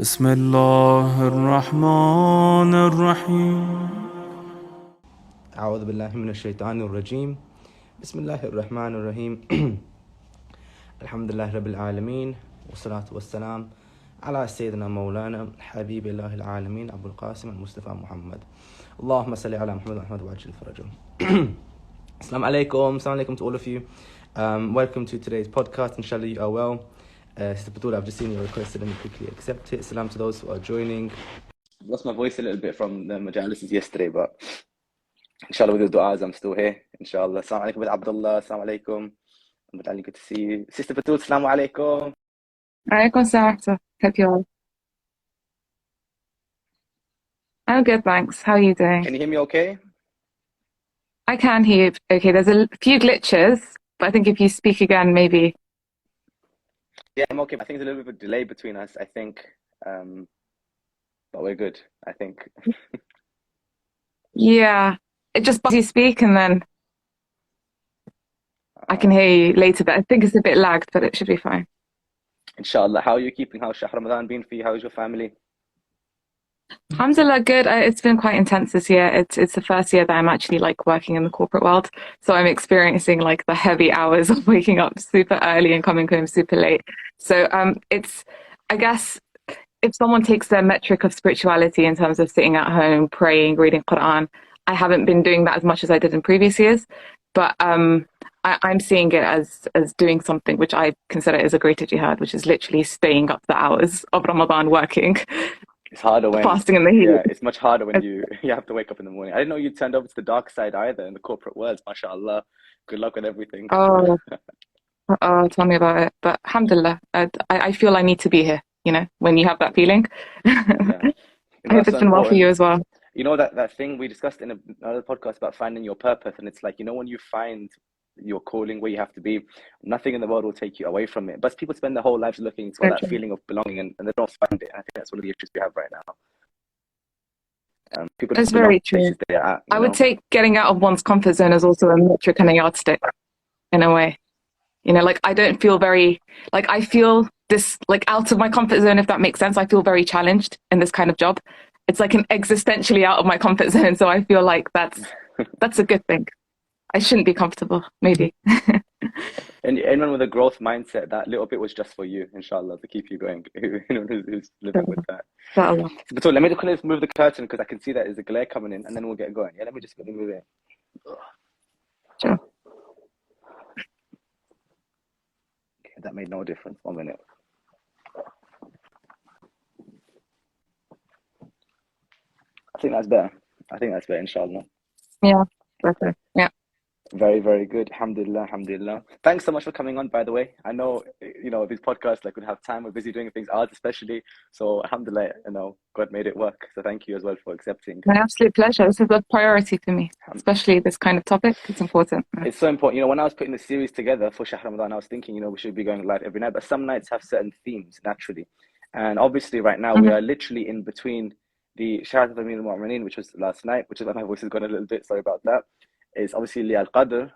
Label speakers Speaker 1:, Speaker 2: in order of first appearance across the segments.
Speaker 1: بسم الله الرحمن الرحيم
Speaker 2: أعوذ بالله من الشيطان الرجيم بسم الله الرحمن الرحيم الحمد لله رب العالمين والصلاة والسلام على سيدنا مولانا حبيب الله العالمين أبو القاسم المصطفى محمد اللهم صل على محمد وأحمد وعجل فرجهم. Assalamu alaikum to all of you. Welcome to today's podcast. Inshallah you are well. Sister Batool, I've just seen your request, so let me quickly accept it. Salam to those who are joining. I've lost my voice a little bit from the majalises yesterday, but inshallah with the du'as I'm still here. Inshallah. Assalamu alaikum with Abdullah. Assalamu alaikum. Ali, good to see you. Sister Batool, assalamu alaikum.
Speaker 3: Alaikum salam. Hope you're well. I'm good, thanks. How are you doing?
Speaker 2: Can you hear me okay?
Speaker 3: I can hear you. Okay, there's a few glitches, but I think if you speak again, maybe.
Speaker 2: Yeah, I'm okay. I think there's a little bit of a delay between us, I think. But we're good, I think.
Speaker 3: Yeah, it just you speak and then I can hear you later, but I think it's a bit lagged, but it should be fine.
Speaker 2: Inshallah. How are you keeping? How's Shahr Ramadan been for you? How's your family?
Speaker 3: Alhamdulillah, good. It's been quite intense this year. It's the first year that I'm actually like working in the corporate world. So I'm experiencing like the heavy hours of waking up super early and coming home super late. So it's, I guess, if someone takes their metric of spirituality in terms of sitting at home, praying, reading Quran, I haven't been doing that as much as I did in previous years. But I'm seeing it as doing something which I consider is a greater jihad, which is literally staying up the hours of Ramadan working.
Speaker 2: It's harder when
Speaker 3: fasting in the heat.
Speaker 2: Yeah, it's much harder when you have to wake up in the morning. I didn't know you turned over to the dark side either in the corporate world. MashaAllah. Good luck with everything.
Speaker 3: Oh, tell me about it. But alhamdulillah, I feel I need to be here, you know, when you have that feeling.
Speaker 2: Yeah.
Speaker 3: I hope it's been well for you as well.
Speaker 2: You know that thing we discussed in another podcast about finding your purpose, and it's like, you know, when you find your calling where you have to be, nothing in the world will take you away from it. But people spend their whole lives looking for that feeling of belonging, and they don't find it. And I think that's one of the issues we have right now. People
Speaker 3: That's very true. I would take getting out of one's comfort zone as also a metric and a yardstick in a way. You know, like I don't feel very, like I feel this like out of my comfort zone, if that makes sense. I feel very challenged in this kind of job. It's like an existentially out of my comfort zone. So I feel like that's a good thing. I shouldn't be comfortable, maybe.
Speaker 2: And anyone with a growth mindset, that little bit was just for you, inshallah, to keep you going. Who's living with that. So let me just move the curtain because I can see that there's a glare coming in, and then we'll get going. Yeah, let me move it.
Speaker 3: Sure.
Speaker 2: Okay, that made no difference. 1 minute. I think that's better, inshallah.
Speaker 3: Yeah, better. Yeah.
Speaker 2: Very, very good. Alhamdulillah. Thanks so much for coming on, by the way. I know, you know, these podcasts, like, we have time. We're busy doing things, ours especially. So, alhamdulillah, you know, God made it work. So thank you as well for accepting.
Speaker 3: My absolute pleasure. This is a priority for me, especially this kind of topic. It's important.
Speaker 2: It's so important. You know, when I was putting the series together for Shahr Ramadan, I was thinking, you know, we should be going live every night. But some nights have certain themes, naturally. And obviously, right now, we are literally in between the Shahadat Amir al-Mu'mineen, which was last night, which is why my voice has gone a little bit. Sorry about that. Is obviously Al-Qadr,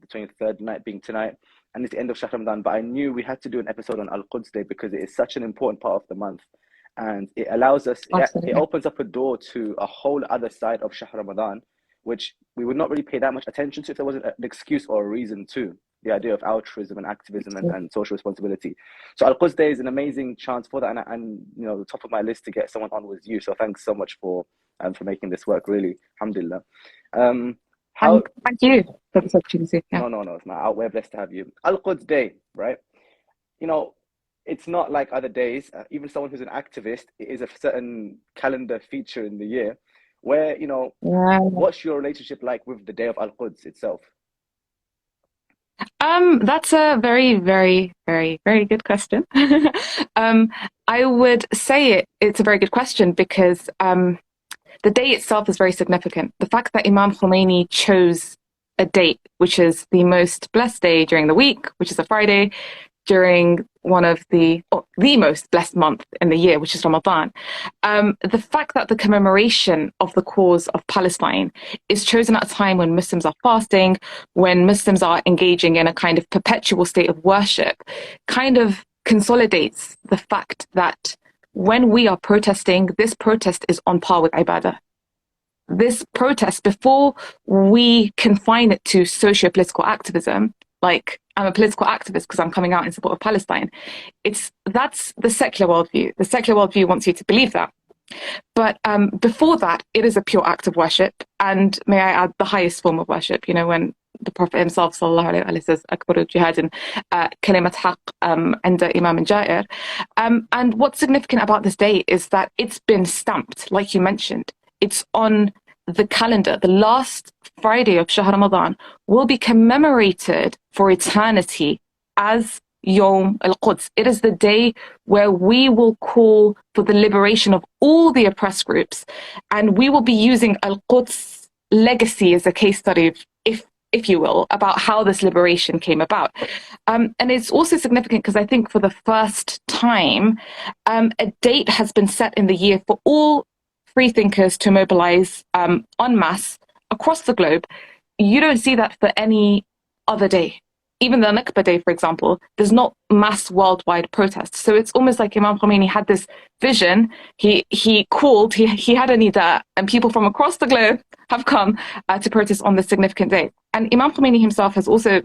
Speaker 2: the 23rd night being tonight, and it's the end of Shahr Ramadan. But I knew we had to do an episode on Al-Quds Day because it is such an important part of the month, and it allows us, it opens up a door to a whole other side of Shahr Ramadan, which we would not really pay that much attention to if there wasn't an excuse or a reason to. The idea of altruism and activism and social responsibility. So Al-Quds Day is an amazing chance for that, and you know, the top of my list to get someone on was you. So thanks so much for making this work. Really, alhamdulillah.
Speaker 3: Thank you for this opportunity. Yeah.
Speaker 2: No, it's not. We're blessed to have you. Al-Quds Day, right? You know, it's not like other days. Even someone who's an activist, it is a certain calendar feature in the year where, you know, what's your relationship like with the day of Al-Quds itself?
Speaker 3: That's a very, very, very, very good question. I would say it's a very good question because the day itself is very significant. The fact that Imam Khomeini chose a date, which is the most blessed day during the week, which is a Friday, during one of the most blessed month in the year, which is Ramadan. The fact that the commemoration of the cause of Palestine is chosen at a time when Muslims are fasting, when Muslims are engaging in a kind of perpetual state of worship, kind of consolidates the fact that when we are protesting, this protest is on par with ibadah. This protest, before we confine it to socio-political activism, like I'm a political activist because I'm coming out in support of Palestine, that's the secular worldview. The secular worldview wants you to believe that. But before that, it is a pure act of worship, and may I add, the highest form of worship. You know, when the Prophet himself, sallallahu alaihi wasallam, says, "Akbaru jihadin kalimat haqq inda imam jair." And what's significant about this day is that it's been stamped, like you mentioned. It's on the calendar. The last Friday of Shahr Ramadan will be commemorated for eternity as Yom Al-Quds. It is the day where we will call for the liberation of all the oppressed groups, and we will be using Al-Quds legacy as a case study, if you will, about how this liberation came about. And it's also significant because I think for the first time, a date has been set in the year for all free thinkers to mobilize en masse across the globe. You don't see that for any other day. Even the Nakba Day, for example, there's not mass worldwide protests. So it's almost like Imam Khomeini had this vision. He had a nida, and people from across the globe have come to protest on this significant day. And Imam Khomeini himself has also,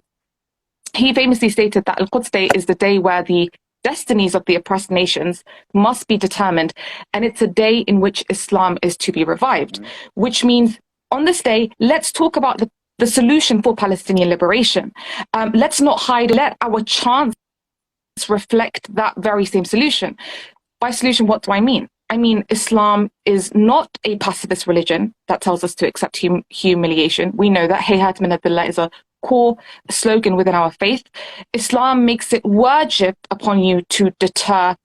Speaker 3: he famously stated that Al-Quds Day is the day where the destinies of the oppressed nations must be determined. And it's a day in which Islam is to be revived, which means on this day, let's talk about the solution for Palestinian liberation. Let's not hide, let our chants reflect that very same solution. By solution, what do I mean? I mean, Islam is not a pacifist religion that tells us to accept humiliation. We know that Hayhat min Adillah is a core slogan within our faith. Islam makes it wajib upon you to deter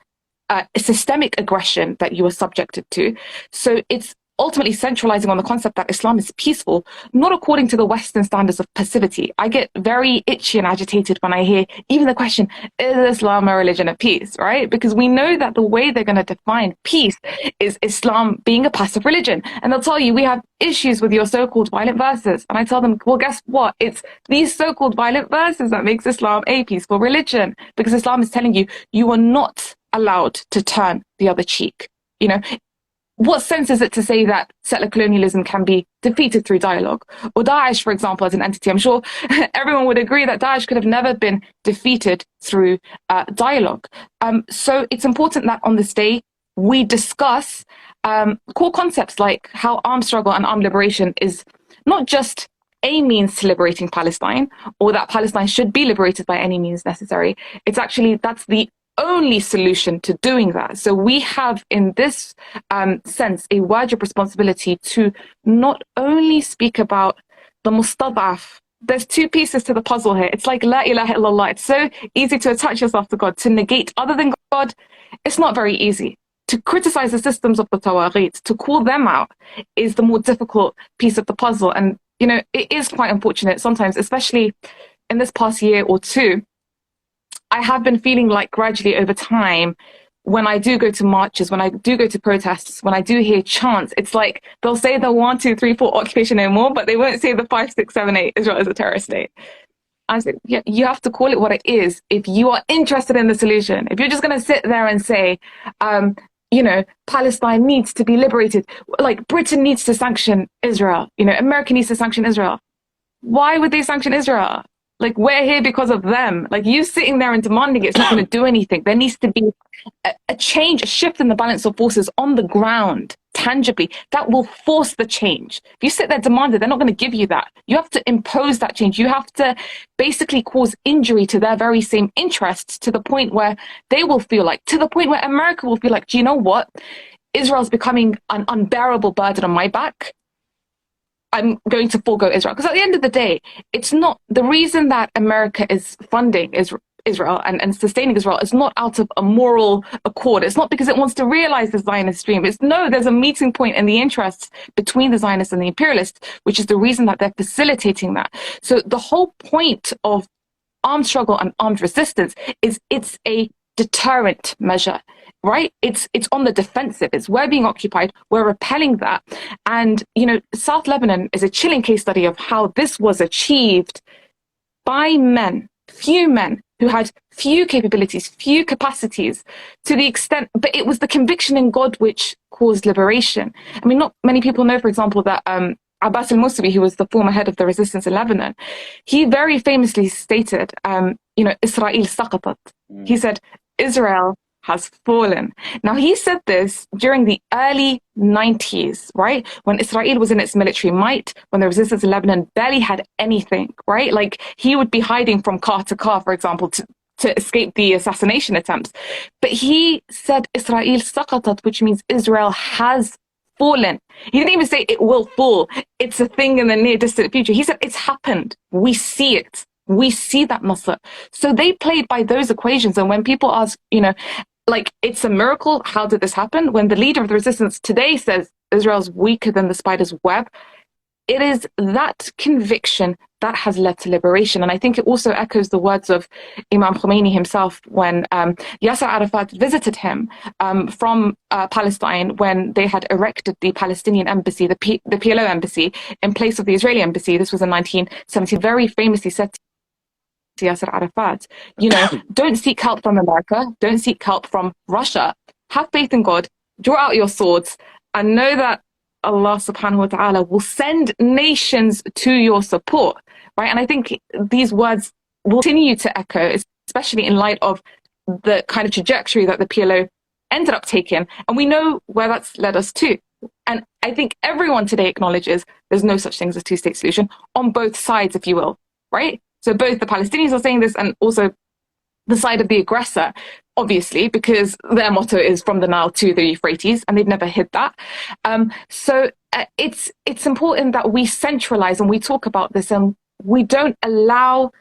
Speaker 3: systemic aggression that you are subjected to. So it's ultimately centralizing on the concept that Islam is peaceful, not according to the Western standards of passivity. I get very itchy and agitated when I hear even the question, is Islam a religion of peace, right? Because we know that the way they're going to define peace is Islam being a passive religion. And they'll tell you, we have issues with your so-called violent verses. And I tell them, well, guess what? It's these so-called violent verses that makes Islam a peaceful religion. Because Islam is telling you, you are not allowed to turn the other cheek. You know, what sense is it to say that settler colonialism can be defeated through dialogue? Or Daesh, for example, as an entity, I'm sure everyone would agree that Daesh could have never been defeated through dialogue. So it's important that on this day, we discuss core concepts like how armed struggle and armed liberation is not just a means to liberating Palestine, or that Palestine should be liberated by any means necessary. It's actually, that's the only solution to doing that. So we have, in this sense, a wajib responsibility to not only speak about the mustadaf. There's two pieces to the puzzle here. It's like la ilaha illallah. It's so easy to attach yourself to God. To negate other than God, it's not very easy. To criticize the systems of the Tawaghit, to call them out, is the more difficult piece of the puzzle. And, you know, it is quite unfortunate sometimes, especially in this past year or two, I have been feeling like gradually over time, when I do go to marches, when I do go to protests, when I do hear chants, it's like they'll say the 1, 2, 3, 4 occupation no more, but they won't say the 5, 6, 7, 8 Israel is a terrorist state. I said, yeah, you have to call it what it is if you are interested in the solution. If you're just going to sit there and say, you know, Palestine needs to be liberated, like Britain needs to sanction Israel, you know, America needs to sanction Israel. Why would they sanction Israel? Like, we're here because of them. Like, you sitting there and demanding it's not going to do anything. There needs to be a change, a shift in the balance of forces on the ground, tangibly, that will force the change. If you sit there demanding, they're not going to give you that. You have to impose that change. You have to basically cause injury to their very same interests, to the point where they will feel like, to the point where America will feel like, do you know what? Israel's becoming an unbearable burden on my back. I'm going to forego Israel. Because at the end of the day, it's not the reason that America is funding Israel and sustaining Israel is not out of a moral accord. It's not because it wants to realize the Zionist dream. It's no, there's a meeting point in the interests between the Zionists and the imperialists, which is the reason that they're facilitating that. So the whole point of armed struggle and armed resistance is it's a deterrent measure. Right? It's on the defensive. It's we're being occupied. We're repelling that. And, you know, South Lebanon is a chilling case study of how this was achieved by men, few men, who had few capabilities, few capacities, to the extent, but it was the conviction in God which caused liberation. I mean, not many people know, for example, that Abbas al-Musawi, who was the former head of the resistance in Lebanon, he very famously stated, Israel saqatat. He said, Israel has fallen. Now, he said this during the early 90s, right? When Israel was in its military might, when the resistance in Lebanon barely had anything, right? Like, he would be hiding from car to car, for example, to escape the assassination attempts. But he said Israel saqatat, which means Israel has fallen. He didn't even say it will fall. It's a thing in the near distant future. He said it's happened. We see it. We see that Nasr. So they played by those equations. And when people ask, like, it's a miracle, how did this happen? When the leader of the resistance today says Israel's weaker than the spider's web, it is that conviction that has led to liberation. And I think it also echoes the words of Imam Khomeini himself when Yasser Arafat visited him from Palestine when they had erected the Palestinian embassy, the PLO embassy, in place of the Israeli embassy. This was in 1970. Very famously said to Yasser Arafat, don't seek help from America, don't seek help from Russia. Have faith in God, draw out your swords, and know that Allah subhanahu wa ta'ala will send nations to your support, right? And I think these words will continue to echo, especially in light of the kind of trajectory that the PLO ended up taking. And we know where that's led us to. And I think everyone today acknowledges there's no such thing as a two-state solution on both sides, if you will, right? So both the Palestinians are saying this and also the side of the aggressor, obviously, because their motto is from the Nile to the Euphrates, and they've never hid that. So it's important that we centralize and we talk about this, and we don't allow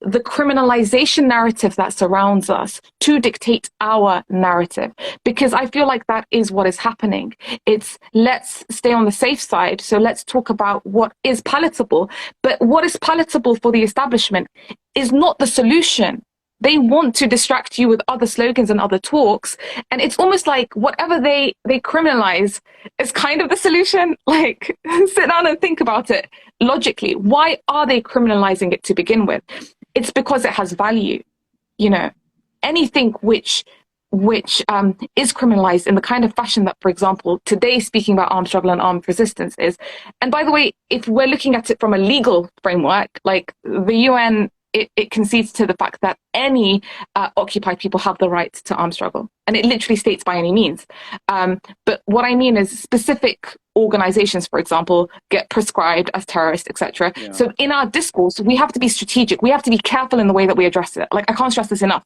Speaker 3: the criminalization narrative that surrounds us to dictate our narrative, because I feel like that is what is happening. It's let's stay on the safe side. So let's talk about what is palatable, but what is palatable for the establishment is not the solution. They want to distract you with other slogans and other talks. And it's almost like whatever they criminalize is kind of the solution. Like, sit down and think about it logically. Why are they criminalizing it to begin with? It's because it has value. Anything which is criminalized in the kind of fashion that, for example, today speaking about armed struggle and armed resistance is. And by the way, if we're looking at it from a legal framework, like the UN, it concedes to the fact that any occupied people have the right to armed struggle. And it literally states by any means. But what I mean is specific organizations, for example, get prescribed as terrorists, etc. Yeah. So in our discourse, we have to be strategic. We have to be careful in the way that we address it. Like, I can't stress this enough.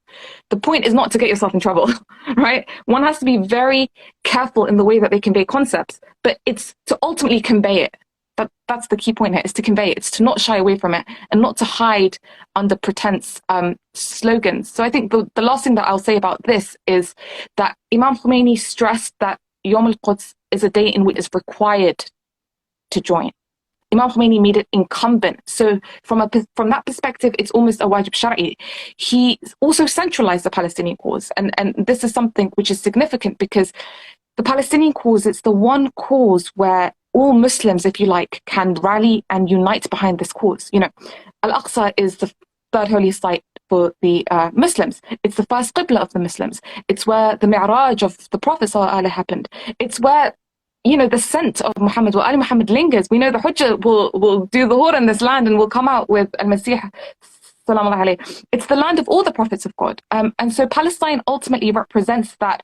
Speaker 3: The point is not to get yourself in trouble, right? One has to be very careful in the way that they convey concepts, but it's to ultimately convey it. That's the key point here, is to convey it. It's to not shy away from it and not to hide under pretense slogans. So I think the last thing that I'll say about this is that Imam Khomeini stressed that Yom Al-Quds is a day in which it is required to join. Imam Khomeini made it incumbent. So from that perspective, it's almost a wajib shari. He also centralized the Palestinian cause. And this is something which is significant, because the Palestinian cause, it's the one cause where all Muslims, if you like, can rally and unite behind this cause. Al-Aqsa is the third holiest site for the Muslims. It's the first qibla of the Muslims. It's where the Mi'raj of the Prophet ﷺ happened. It's where, the scent of Muhammad wa Ali Muhammad lingers. We know the Hujjah will do the Hur in this land and will come out with Al-Masih. It's the land of all the prophets of God. And so Palestine ultimately represents that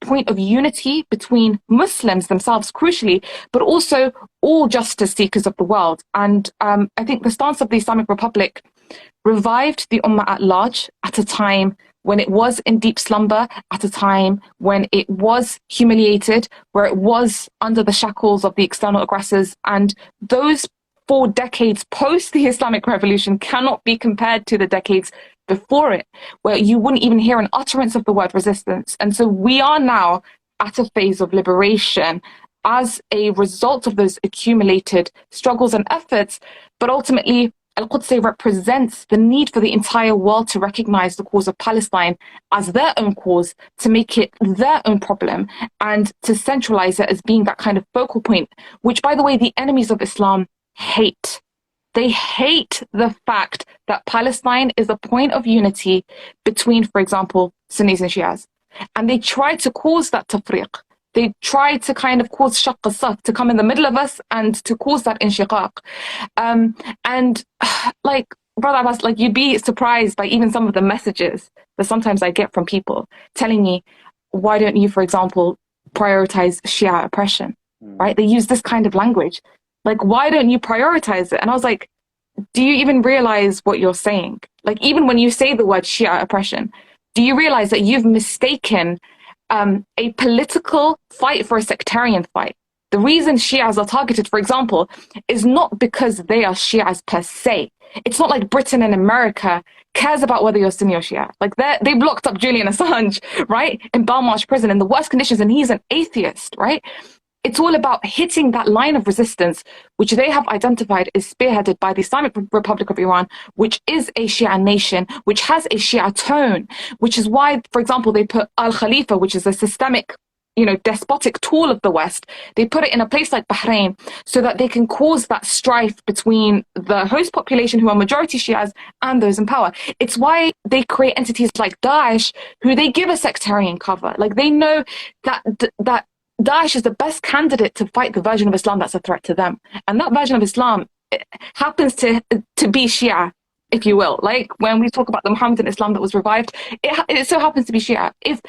Speaker 3: point of unity between Muslims themselves, crucially, but also all justice seekers of the world. And I think the stance of the Islamic Republic revived the Ummah at large at a time when it was in deep slumber, at a time when it was humiliated, where it was under the shackles of the external aggressors. And those 4 decades post the Islamic Revolution cannot be compared to the decades before it, where you wouldn't even hear an utterance of the word resistance. And so we are now at a phase of liberation as a result of those accumulated struggles and efforts. But ultimately, Al-Quds represents the need for the entire world to recognize the cause of Palestine as their own cause, to make it their own problem, and to centralize it as being that kind of focal point, which, by the way, the enemies of Islam hate. They hate the fact that Palestine is a point of unity between, for example, Sunnis and Shias. And they try to cause that tafriq. They try to kind of cause shaq al-saf, to come in the middle of us and to cause that inshiqaq. And like, Brother Abbas, like, you'd be surprised by even some of the messages that sometimes I get from people telling me, why don't you, for example, prioritize Shia oppression, right? They use this kind of language. Like, why don't you prioritize it? And I was like, do you even realize what you're saying? Like, even when you say the word Shia oppression, do you realize that you've mistaken a political fight for a sectarian fight? The reason Shias are targeted, for example, is not because they are Shias per se. It's not like Britain and America cares about whether you're Sunni or Shia. Like, they blocked up Julian Assange, right, in Belmarsh prison in the worst conditions, and he's an atheist, right? It's all about hitting that line of resistance, which they have identified is spearheaded by the Islamic Republic of Iran, which is a Shia nation, which has a Shia tone, which is why, for example, they put Al-Khalifa, which is a systemic, despotic tool of the West, they put it in a place like Bahrain so that they can cause that strife between the host population, who are majority Shias, and those in power. It's why they create entities like Daesh, who they give a sectarian cover. Like, they know that Daesh is the best candidate to fight the version of Islam that's a threat to them. And that version of Islam happens to be Shia, if you will. Like, when we talk about the Muhammadan Islam that was revived, it so happens to be Shia. If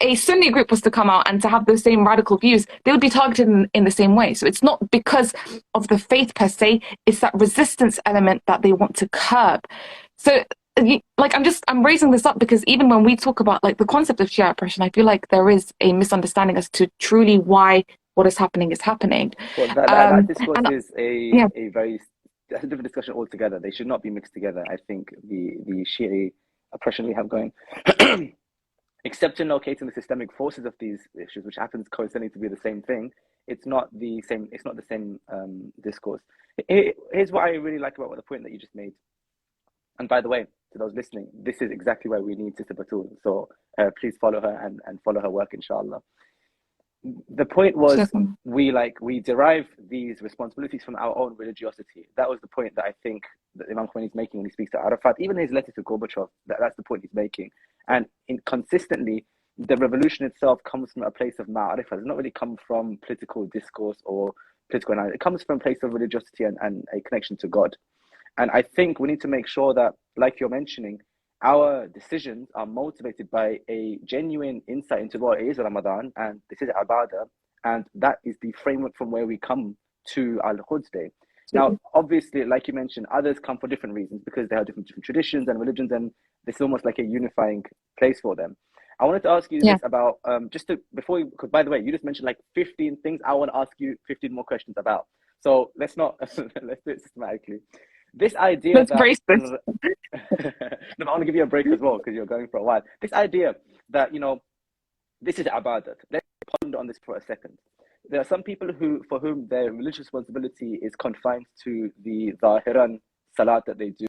Speaker 3: a Sunni group was to come out and to have those same radical views, they would be targeted in the same way. So it's not because of the faith per se, it's that resistance element that they want to curb. So, like, I'm raising this up because even when we talk about, like, the concept of Shia oppression, I feel like there is a misunderstanding as to truly why what is happening is happening.
Speaker 2: Well, that discourse is a very, that's a different discussion altogether. They should not be mixed together. I think the Shia oppression we have going, except in locating the systemic forces of these issues, which happens coincidentally to be the same thing, it's not the same. It's not the same discourse. Here's what I really like about the point that you just made. And by the way, to those listening, this is exactly why we need Sister Batool. So please follow her and follow her work, inshallah. The point was, we derive these responsibilities from our own religiosity. That was the point that I think that Imam Khomeini is making when he speaks to Arafat. Even his letter to Gorbachev, that's the point he's making. And consistently, the revolution itself comes from a place of ma'arifah. It does not really come from political discourse or political analysis. It comes from a place of religiosity and a connection to God. And I think we need to make sure that, like you're mentioning, our decisions are motivated by a genuine insight into what it is Ramadan, and this is Ibadah, and that is the framework from where we come to Al-Quds Day. Now, obviously, like you mentioned, others come for different reasons because they have different traditions and religions, and this is almost like a unifying place for them. I wanted to ask you this about, because by the way, you just mentioned like 15 things I want to ask you 15 more questions about. So let's do it systematically. This idea
Speaker 3: Let's brace this.
Speaker 2: No, I want to give you a break as well because you're going for a while. This idea that, this is ibadat. Let's ponder on this for a second. There are some people for whom their religious responsibility is confined to the zahiran salat that they do,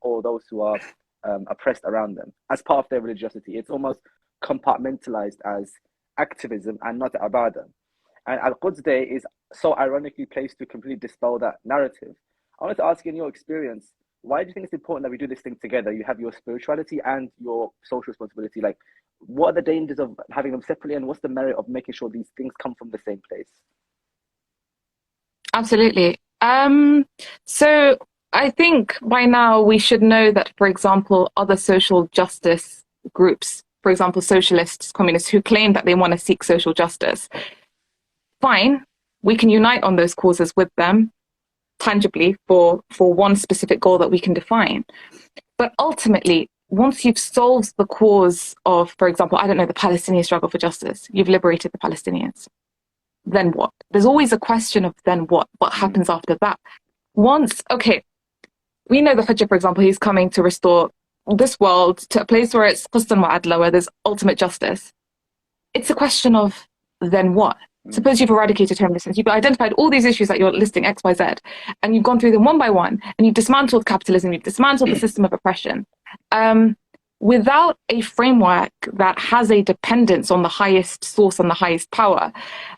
Speaker 2: or those who are oppressed around them as part of their religiosity. It's almost compartmentalized as activism and not ibadah. And Al-Quds Day is so ironically placed to completely dispel that narrative. I wanted to ask you, in your experience, why do you think it's important that we do this thing together? You have your spirituality and your social responsibility. Like, what are the dangers of having them separately, and what's the merit of making sure these things come from the same place?
Speaker 3: Absolutely. So I think by now we should know that, for example, other social justice groups, for example, socialists, communists, who claim that they want to seek social justice, fine, we can unite on those causes with them tangibly for one specific goal that we can define. But ultimately, once you've solved the cause of, for example, I don't know, the Palestinian struggle for justice, you've liberated the Palestinians, then what? There's always a question of then what? What happens after that? Okay, we know the Fajr, for example, he's coming to restore this world to a place where it's qistan wa adla, where there's ultimate justice. It's a question of then what? Suppose you've eradicated homelessness, you've identified all these issues that you're listing, X, Y, Z, and you've gone through them one by one, and you've dismantled capitalism, you've dismantled the system of oppression. without a framework that has a dependence on the highest source and the highest power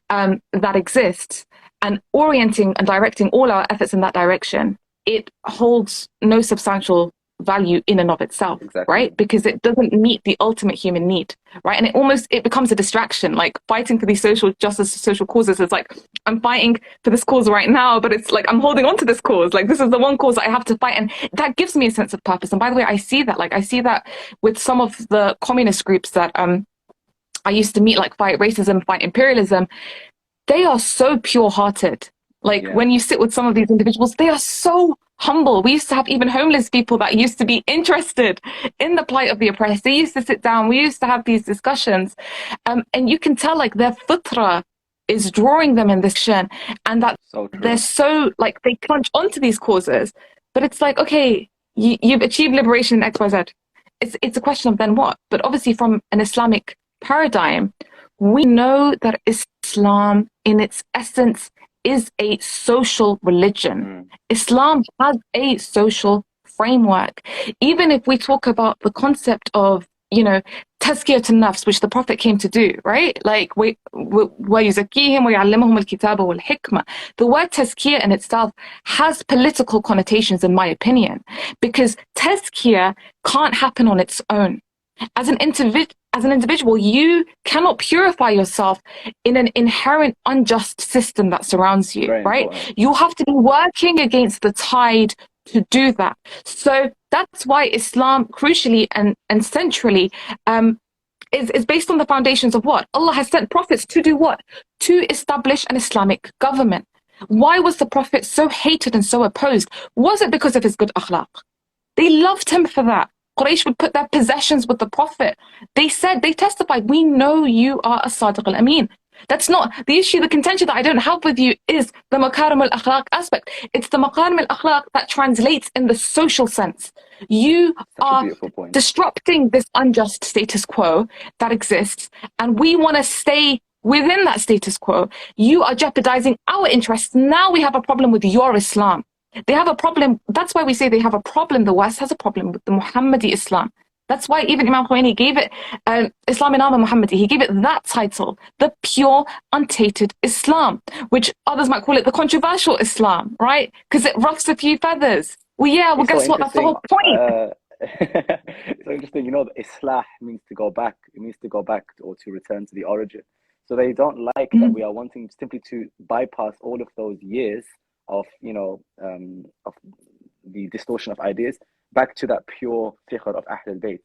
Speaker 3: that exists, and orienting and directing all our efforts in that direction, it holds no substantial value in and of itself,
Speaker 2: Exactly.
Speaker 3: right? Because it doesn't meet the ultimate human need, right? And it becomes a distraction. Like fighting for these social justice, social causes, it's like I'm fighting for this cause right now, but it's like I'm holding on to this cause. Like this is the one cause I have to fight, and that gives me a sense of purpose. And by the way, I see that with some of the communist groups that I used to meet, like Fight Racism, Fight Imperialism. They are so pure-hearted. Like when you sit with some of these individuals, they are so humble. We used to have even homeless people that used to be interested in the plight of the oppressed. They used to sit down. We used to have these discussions. And you can tell like their fitra is drawing them in this direction, and that they're so like they plunge onto these causes. But it's like, okay, you've achieved liberation in XYZ. It's a question of then what? But obviously from an Islamic paradigm, we know that Islam in its essence is a social religion. Islam has a social framework. Even if we talk about the concept of, tazkiyat an-nafs, which the Prophet came to do, right? Like, وَيُزَكِّيهِمْ وَيَعَلِّمُهُمُ الْكِتَابَ وَالْحِكْمَةِ. The word tazkiyah in itself has political connotations, in my opinion, because tazkiyah can't happen on its own. As an individual, you cannot purify yourself in an inherent unjust system that surrounds you, right? You have to be working against the tide to do that. So that's why Islam, crucially and centrally, is based on the foundations of what? Allah has sent prophets to do what? To establish an Islamic government. Why was the Prophet so hated and so opposed? Was it because of his good akhlaq? They loved him for that. Quraysh would put their possessions with the Prophet. They testified, we know you are a Sadiq al-Amin. That's not the issue. The contention that I don't have with you is the makarim al-akhlaq aspect. It's the makarim al-akhlaq that translates in the social sense. You are disrupting this unjust status quo that exists, and we want to stay within that status quo. You are jeopardizing our interests. Now we have a problem with your Islam. They have a problem. That's why we say they have a problem. The West has a problem with the Muhammadi Islam. That's why even Imam Khomeini gave it Islam in Ama Muhammadi. He gave it that title, the pure, untainted Islam, which others might call it the controversial Islam, right? Because it ruffs a few feathers. Well, guess what? That's the whole point.
Speaker 2: It's so interesting. Islah means to go back. It means to go back or to return to the origin. So they don't like that we are wanting simply to bypass all of those years of of the distortion of ideas back to that pure fiqh of Ahl al-Bayt,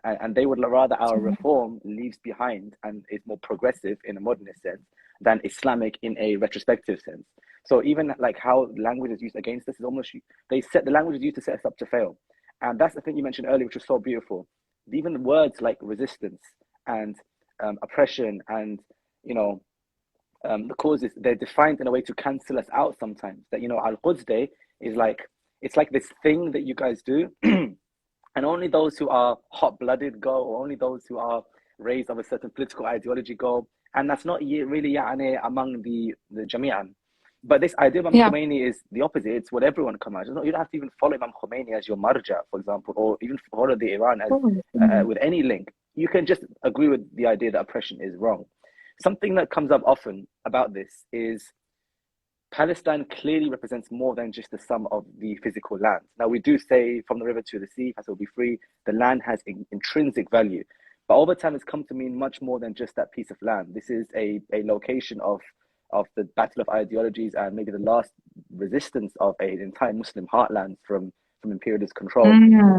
Speaker 2: and they would rather our reform leaves behind and is more progressive in a modernist sense than Islamic in a retrospective sense. So even like how language is used against us is almost the language is used to set us up to fail, and that's the thing you mentioned earlier, which was so beautiful. Even words like resistance and oppression and the causes, they're defined in a way to cancel us out sometimes. That Al-Quds Day is it's like this thing that you guys do and only those who are hot-blooded go, or only those who are raised of a certain political ideology go, and that's not really among the Jami'an. But this idea of Imam Khomeini is the opposite. It's what everyone comes. You don't have to even follow Imam Khomeini as your marja, for example, or even follow the Iran as with any link. You can just agree with the idea that oppression is wrong. Something that comes up often about this is Palestine clearly represents more than just the sum of the physical land. Now, we do say from the river to the sea, as will be free, the land has intrinsic value. But over time, it's come to mean much more than just that piece of land. This is a location of the battle of ideologies and maybe the last resistance of an entire Muslim heartland from imperialist control.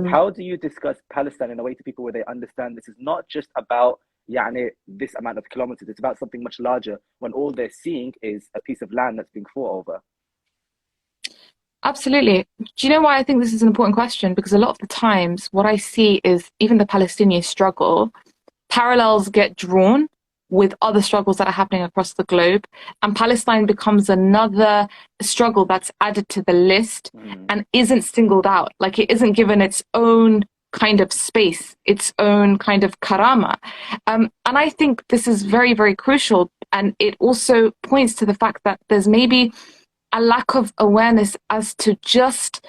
Speaker 2: How do you discuss Palestine in a way to people where they understand this is not just about this amount of kilometers, it's about something much larger, when all they're seeing is a piece of land that's being fought over?
Speaker 3: Absolutely. Do you know why I think this is an important question? Because a lot of the times what I see is even the Palestinian struggle, parallels get drawn with other struggles that are happening across the globe, and Palestine becomes another struggle that's added to the list and isn't singled out. Like, it isn't given its own kind of space, its own kind of karama. And I think this is very, very crucial. And it also points to the fact that there's maybe a lack of awareness as to just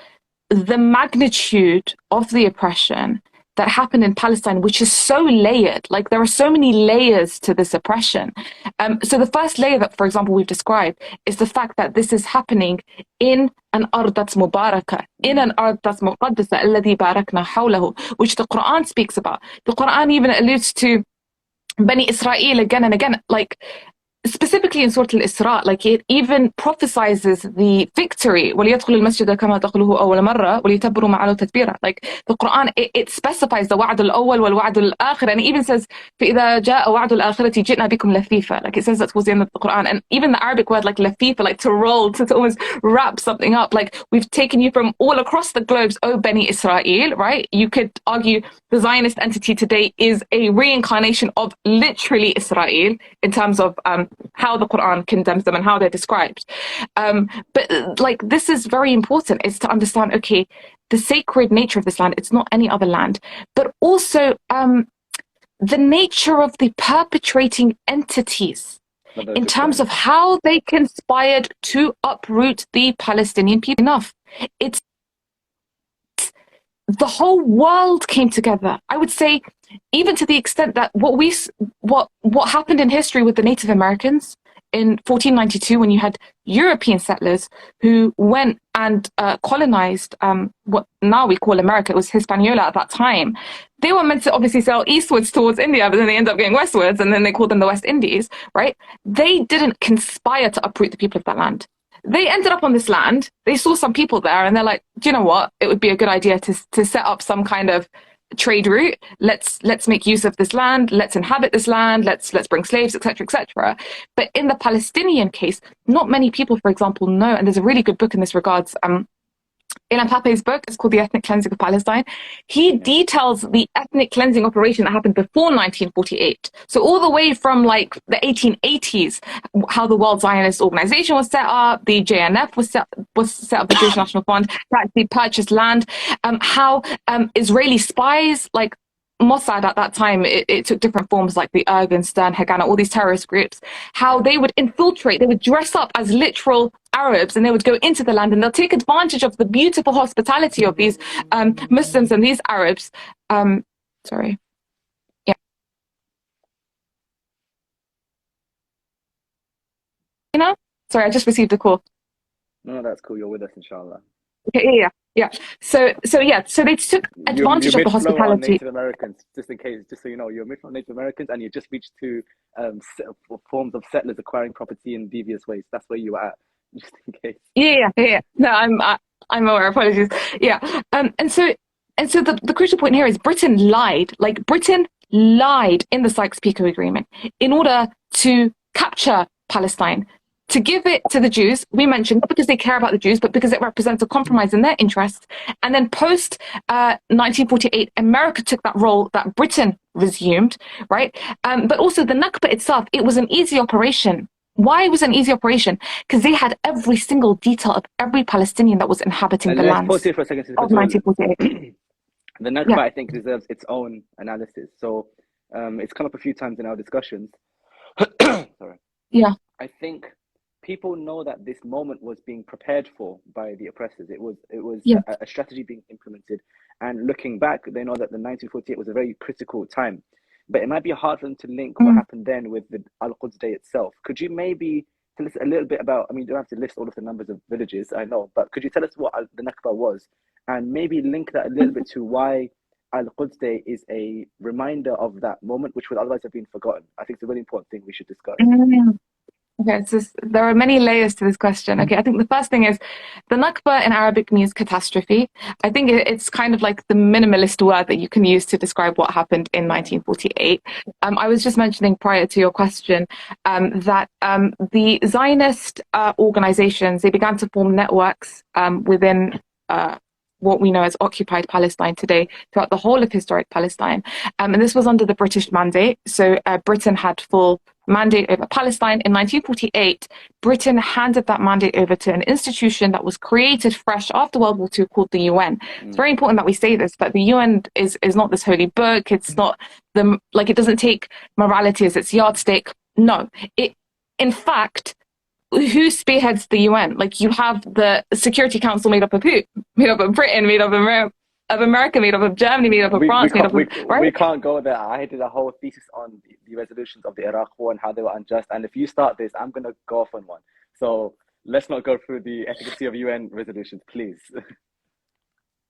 Speaker 3: the magnitude of the oppression that happened in Palestine, which is so layered. Like there are so many layers to this oppression. So the first layer that, for example, we've described is the fact that this is happening in an ard that's mubarakah, in an ard that's muqaddasa, alladhi barakna hawlahu, which the Quran speaks about. The Quran even alludes to Bani Israel again and again, like specifically in Surah Al-Isra, like it even prophesizes the victory. وَلْيَدْخُلُ الْمَسْجِدَ كَمَا دَخَلُوهُ أَوَّلَ مَرَّةٍ وَلْيَتَبِّرُوا مَا عَلَوْا تَتْبِيرًا. Like the Quran, it specifies the وعد الأول والوعد الآخر, and it even says فَإِذَا جَاءَ وَعْدُ الْآخِرَةِ جِئْنَا بِكُمْ لَفِيفًا. Like it says that towards the end of the Quran. And even the Arabic word like lafifa, like to roll, to almost wrap something up. Like we've taken you from all across the globes, O Bani Israel, right? You could argue the Zionist entity today is a reincarnation of literally Israel in terms of how the Quran condemns them and how they're described. But like this is very important, is to understand, okay, the sacred nature of this land, it's not any other land, but also the nature of the perpetrating entities in terms of how they conspired to uproot the Palestinian people. Enough. It's the whole world came together. I would say, even to the extent that what happened in history with the Native Americans in 1492, when you had European settlers who went and colonized what now we call America. It was Hispaniola at that time. They were meant to obviously sail eastwards towards India, but then they end up going westwards, and then they called them the West Indies, right? They didn't conspire to uproot the people of that land. They ended up on this land. They saw some people there, and they're like, do you know what? It would be a good idea to set up some kind of trade route. Let's make use of this land. Let's inhabit this land. Let's bring slaves, etc., etc. But in the Palestinian case, not many people, for example, know. And there's a really good book in this regards. Ilan Pape's book is called The Ethnic Cleansing of Palestine. He details the ethnic cleansing operation that happened before 1948. So all the way from like the 1880s, how the World Zionist Organization was set up, the JNF was set up, the Jewish National Fund, to actually purchase land, how Israeli spies, like Mossad at that time, it took different forms like the Irgun, Stern, Haganah, all these terrorist groups, how they would infiltrate, they would dress up as literal Arabs, and they would go into the land, and they'll take advantage of the beautiful hospitality of these Muslims and these Arabs. Sorry. Yeah. You know? Sorry, I just received a call.
Speaker 2: No, that's cool. You're with us, inshallah.
Speaker 3: Okay, yeah. So they took advantage of the hospitality.
Speaker 2: Native Americans, just in case, just so you know, you're mid-flow Native Americans, and you just reached to forms of settlers acquiring property in devious ways. That's where you are at, just in case. Yeah.
Speaker 3: No, I'm aware. Apologies. Yeah. And so the crucial point here is Britain lied. Like Britain lied in the Sykes-Picot Agreement in order to capture Palestine, to give it to the Jews. We mentioned not because they care about the Jews, but because it represents a compromise in their interests. And then post 1948, America took that role that Britain resumed, right? But also the Nakba itself, it was an easy operation. Why was it an easy operation? Because they had every single detail of every Palestinian that was inhabiting the land.
Speaker 2: Let's pause here for a second.
Speaker 3: Of 1948.
Speaker 2: The Nakba, I think, deserves its own analysis. So it's come up a few times in our discussions. Sorry.
Speaker 3: Yeah.
Speaker 2: I think people know that this moment was being prepared for by the oppressors. It was a strategy being implemented. And looking back, they know that the 1948 was a very critical time. But it might be hard for them to link what happened then with the Al-Quds Day itself. Could you maybe tell us a little bit about, I mean, you don't have to list all of the numbers of villages, I know, but could you tell us what the Nakba was? And maybe link that a little bit to why Al-Quds Day is a reminder of that moment, which would otherwise have been forgotten. I think it's a really important thing we should discuss.
Speaker 3: Okay, so there are many layers to this question. Okay, I think the first thing is the Nakba in Arabic means catastrophe. I think it's kind of like the minimalist word that you can use to describe what happened in 1948. I was just mentioning prior to your question that the Zionist organizations, they began to form networks within what we know as occupied Palestine today, throughout the whole of historic Palestine. And this was under the British mandate. So Britain had full mandate over Palestine. In 1948, Britain handed that mandate over to an institution that was created fresh after World War II called the UN. It's very important that we say this, that the UN is not this holy book. It's not it doesn't take morality as its yardstick. No, in fact, who spearheads the UN? Like, you have the Security Council made up of who? Made up of Britain, made up of America. of America made up, of Germany made up, of France made up, right?
Speaker 2: We can't go there. I did a whole thesis on the resolutions of the Iraq War and how they were unjust. And if you start this, I'm going to go off on one. So let's not go through the efficacy of UN resolutions, please.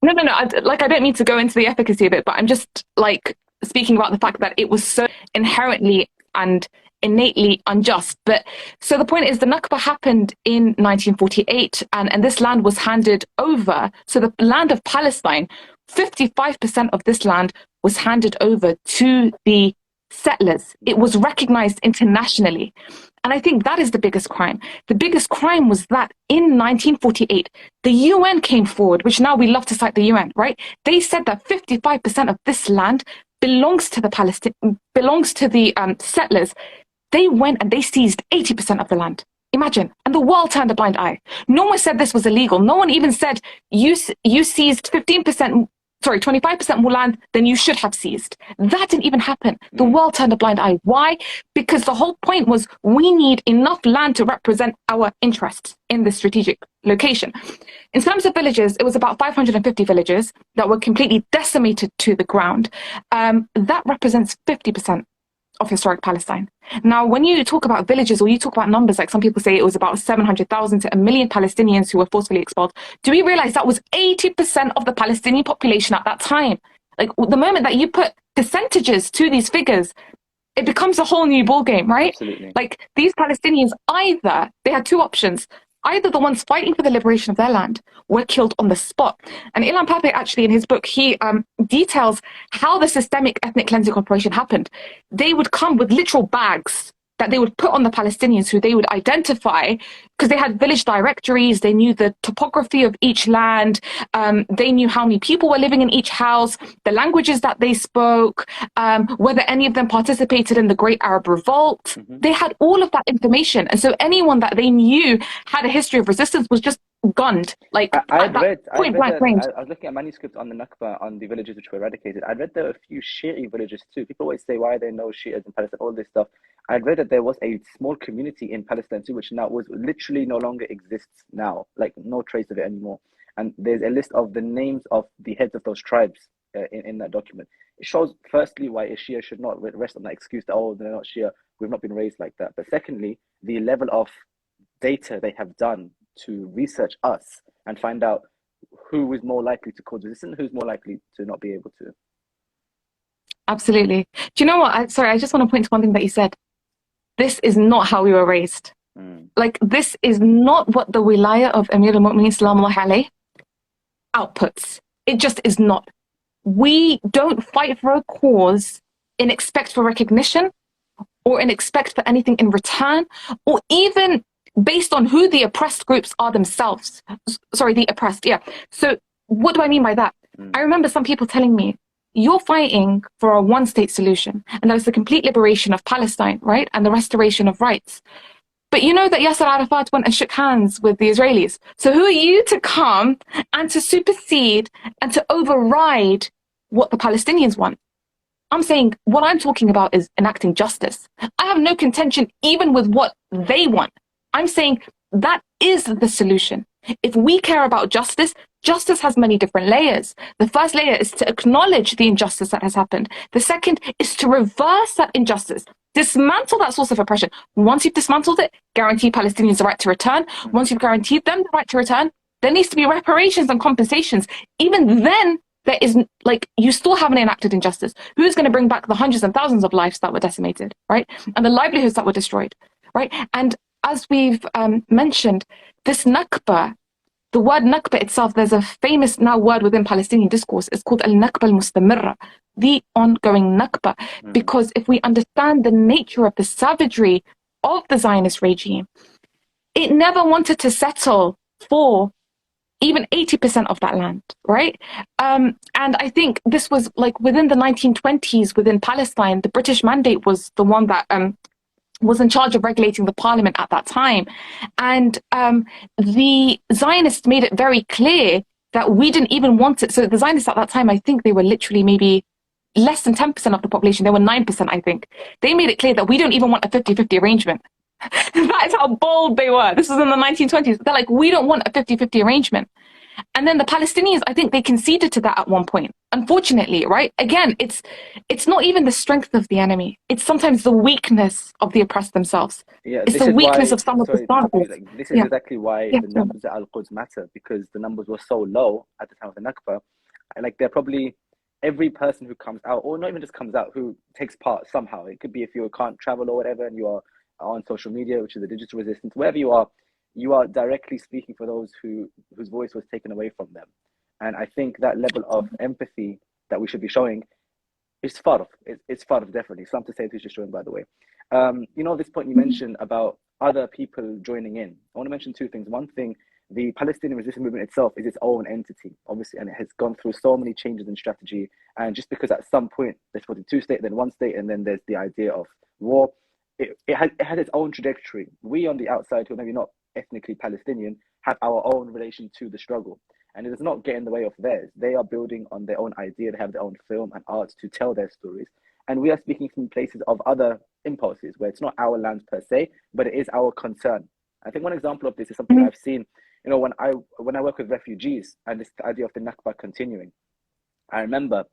Speaker 3: No. I don't mean to go into the efficacy of it, but I'm just like speaking about the fact that it was so inherently and innately unjust. But so the point is, the Nakba happened in 1948, and this land was handed over. So the land of Palestine, 55% of this land was handed over to the settlers. It was recognized internationally. And I think that is the biggest crime. The biggest crime was that in 1948, the UN came forward, which now we love to cite the UN, right? They said that 55% of this land belongs to the settlers. They went and they seized 80% of the land. Imagine. And the world turned a blind eye. No one said this was illegal. No one even said you seized 25% more land than you should have seized. That didn't even happen. The world turned a blind eye. Why? Because the whole point was we need enough land to represent our interests in this strategic location. In terms of villages, it was about 550 villages that were completely decimated to the ground. That represents 50% of historic Palestine. Now, when you talk about villages or you talk about numbers, like some people say it was about 700,000 to 1 million Palestinians who were forcefully expelled, do we realize that was 80% of the Palestinian population at that time? Like the moment that you put percentages to these figures, it becomes a whole new ballgame, right?
Speaker 2: Absolutely.
Speaker 3: Like these Palestinians, either they had two options. Either the ones fighting for the liberation of their land were killed on the spot. And Ilan Pape, actually, in his book, he details how the systemic ethnic cleansing operation happened. They would come with literal bags that they would put on the Palestinians, who they would identify, because they had village directories, they knew the topography of each land, they knew how many people were living in each house, the languages that they spoke, whether any of them participated in the Great Arab Revolt. Mm-hmm. They had all of that information. And so anyone that they knew had a history of resistance was just gunned. Like I was
Speaker 2: looking at manuscripts on the Nakba, on the villages which were eradicated. I read there were a few Shi'i villages too. People always say, why are there no Shi'as in Palestine, all this stuff. I read that there was a small community in Palestine too, which now was literally no longer exists now, like no trace of it anymore. And there's a list of the names of the heads of those tribes in that document. It shows, firstly, why a Shia should not rest on that excuse that, oh, they're not Shia, we've not been raised like that. But secondly, the level of data they have done to research us and find out who is more likely to cause resistance, who's more likely to not be able to.
Speaker 3: Absolutely. Do you know what? I just want to point to one thing that you said. This is not how we were raised. Like, this is not what the wilayah of Amir al-Mu'mineen Salaamullah alayh outputs. It just is not. We don't fight for a cause and expect for recognition or and expect for anything in return, or even based on who the oppressed groups are themselves. Sorry, the oppressed, yeah. So what do I mean by that? I remember some people telling me, you're fighting for a one-state solution, and that is the complete liberation of Palestine, right? And the restoration of rights. But you know that Yasser Arafat went and shook hands with the Israelis. So who are you to come and to supersede and to override what the Palestinians want? I'm saying what I'm talking about is enacting justice. I have no contention even with what they want. I'm saying that is the solution. If we care about justice, justice has many different layers. The first layer is to acknowledge the injustice that has happened. The second is to reverse that injustice, dismantle that source of oppression. Once you've dismantled it, guarantee Palestinians the right to return. Once you've guaranteed them the right to return, there needs to be reparations and compensations. Even then, there is, like, you still haven't enacted injustice. Who's going to bring back the hundreds and thousands of lives that were decimated, right? And the livelihoods that were destroyed, right? And as we've mentioned, this Nakba, the word Nakba itself, there's a famous now word within Palestinian discourse. It's called Al-Nakba al-Mustamirra, the ongoing Nakba. Because if we understand the nature of the savagery of the Zionist regime, it never wanted to settle for even 80% of that land, right? And I think this was like within the 1920s, within Palestine, the British mandate was the one that was in charge of regulating the parliament at that time. And the Zionists made it very clear that we didn't even want it. So the Zionists at that time, I think they were literally maybe less than 10% of the population. They were 9%, I think. They made it clear that we don't even want a 50-50 arrangement. That is how bold they were. This was in the 1920s. They're like, we don't want a 50-50 arrangement. And then the Palestinians, I think they conceded to that at one point. Unfortunately, right? Again, it's not even the strength of the enemy. It's sometimes the weakness of the oppressed themselves.
Speaker 2: Yeah,
Speaker 3: It's
Speaker 2: this
Speaker 3: the
Speaker 2: is
Speaker 3: weakness
Speaker 2: why,
Speaker 3: of some of the
Speaker 2: sorry, to interrupt you,
Speaker 3: stances.
Speaker 2: like, this is
Speaker 3: Yeah,
Speaker 2: exactly why
Speaker 3: yeah,
Speaker 2: the numbers at Al-Quds matter, because the numbers were so low at the time of the Nakba. And like, they're probably every person who comes out, or not even just comes out, who takes part somehow. It could be if you can't travel or whatever, and you are on social media, which is the digital resistance, wherever you are directly speaking for those whose voice was taken away from them. And I think that level of empathy that we should be showing is far. It's far, definitely. Something to say to showing, by the way. This point you mentioned about other people joining in. I want to mention two things. One thing, the Palestinian resistance movement itself is its own entity, obviously, and it has gone through so many changes in strategy. And just because at some point there's 42 state, then one state, and then there's the idea of war, it had its own trajectory. We on the outside, who are maybe not ethnically Palestinian, have our own relation to the struggle. And it does not get in the way of theirs. They are building on their own idea. They have their own film and art to tell their stories. And we are speaking from places of other impulses where it's not our land per se, but it is our concern. I think one example of this is something I've seen, when I work with refugees and this idea of the Nakba continuing. I remember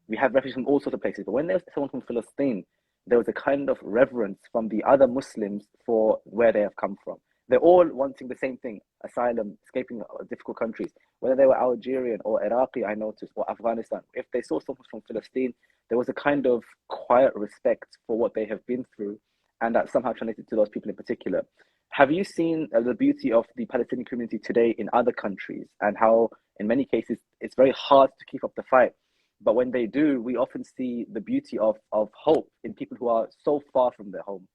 Speaker 2: we have refugees from all sorts of places, but when there's someone from Palestine, there was a kind of reverence from the other Muslims for where they have come from. They're all wanting the same thing: asylum, escaping difficult countries. Whether they were Algerian or Iraqi, I noticed, or Afghanistan. If they saw someone from Palestine, there was a kind of quiet respect for what they have been through, and that somehow translated to those people in particular. Have you seen the beauty of the Palestinian community today in other countries, and how, in many cases, it's very hard to keep up the fight? But when they do, we often see the beauty of hope in people who are so far from their home.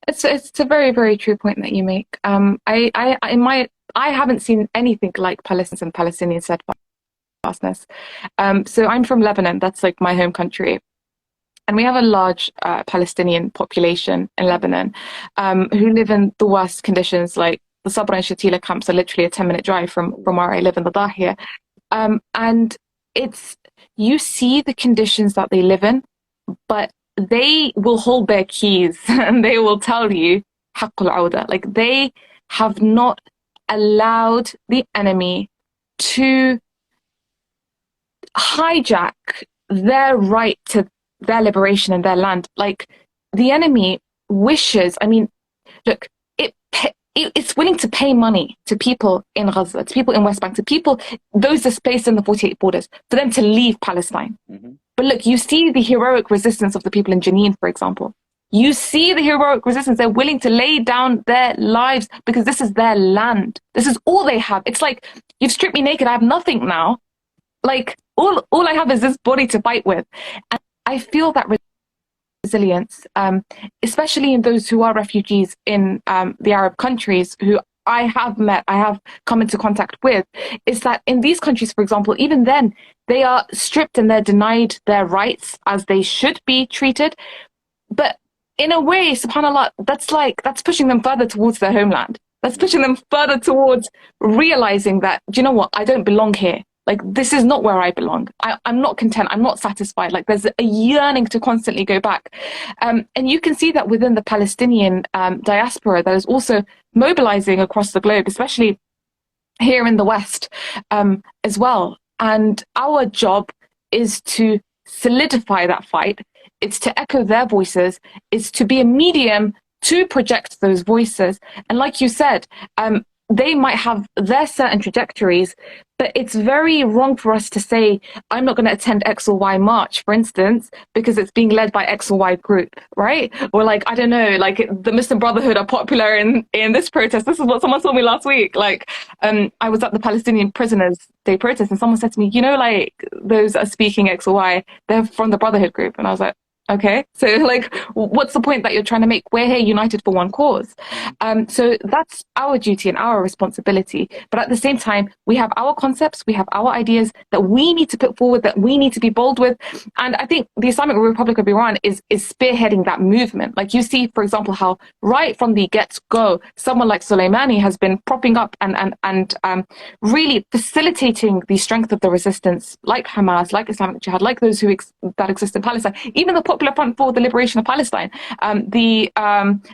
Speaker 3: It's a very, very true point that you make. I haven't seen anything like Palestinians and Palestinian steadfastness. So I'm from Lebanon. That's like my home country. And we have a large Palestinian population in Lebanon who live in the worst conditions. Like the Sabra and Shatila camps are literally a 10-minute drive from where I live in the Dahia. And you see the conditions that they live in, but they will hold their keys and they will tell you haqqul awda. Like, they have not allowed the enemy to hijack their right to their liberation in their land. Like, the enemy wishes, look, it's willing to pay money to people in Gaza, to people in West Bank, to people, those displaced in the 48 borders, for them to leave Palestine. Mm-hmm. But look, you see the heroic resistance of the people in Jenin, for example. You see the heroic resistance. They're willing to lay down their lives because this is their land. This is all they have. It's like, you've stripped me naked. I have nothing now. Like, all I have is this body to fight with. And I feel that resilience, especially in those who are refugees in the Arab countries, who I have come into contact with, is that in these countries, for example, even then, they are stripped and they're denied their rights as they should be treated. But in a way, subhanAllah, that's pushing them further towards their homeland. That's pushing them further towards realizing that, do you know what, I don't belong here. Like, this is not where I belong. I'm not content. I'm not satisfied. Like, there's a yearning to constantly go back. And you can see that within the Palestinian diaspora that is also mobilizing across the globe, especially here in the West as well. And our job is to solidify that fight. It's to echo their voices. It's to be a medium to project those voices. And like you said, they might have their certain trajectories, but it's very wrong for us to say, I'm not going to attend X or Y march, for instance, because it's being led by X or Y group, right? Or like, I don't know, like the Muslim Brotherhood are popular in this protest. This is what someone told me last week. Like, I was at the Palestinian Prisoners Day protest and someone said to me, like those are speaking X or Y, they're from the Brotherhood group. And I was like, okay, so like, what's the point that you're trying to make? We're here united for one cause. So that's our duty and our responsibility. But at the same time, we have our concepts, we have our ideas that we need to put forward, that we need to be bold with. And I think the Islamic Republic of Iran is spearheading that movement. Like, you see, for example, how right from the get-go, someone like Soleimani has been propping up and really facilitating the strength of the resistance, like Hamas, like Islamic Jihad, like those that exist in Palestine, even the Popular Front for the Liberation of Palestine. The